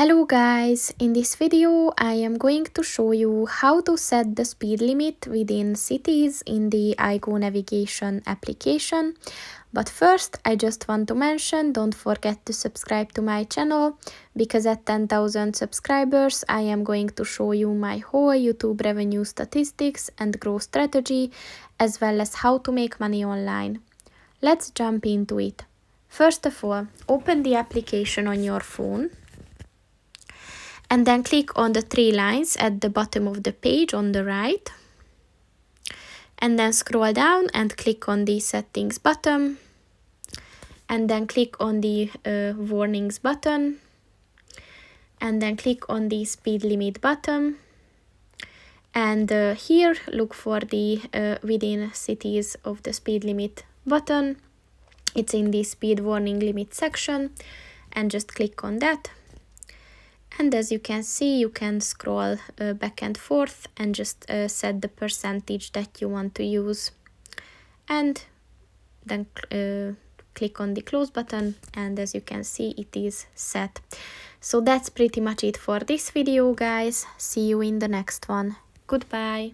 Hello guys, in this video I am going to show you how to set the speed limit within cities in the IGO Navigation application. But first I just want to mention, don't forget to subscribe to my channel, because at 10,000 subscribers I am going to show you my whole YouTube revenue statistics and growth strategy, as well as how to make money online. Let's jump into it. First of all, open the application on your phone. And then click on the three lines at the bottom of the page on the right. And then scroll down and click on the settings button. And then click on the warnings button. And then click on the speed limit button. And here look for the within cities of the speed limit button. It's in the speed warning limit section. And just click on that. And as you can see, you can scroll back and forth and just set the percentage that you want to use. And then click on the close button, and as you can see, it is set. So that's pretty much it for this video, guys. See you in the next one. Goodbye.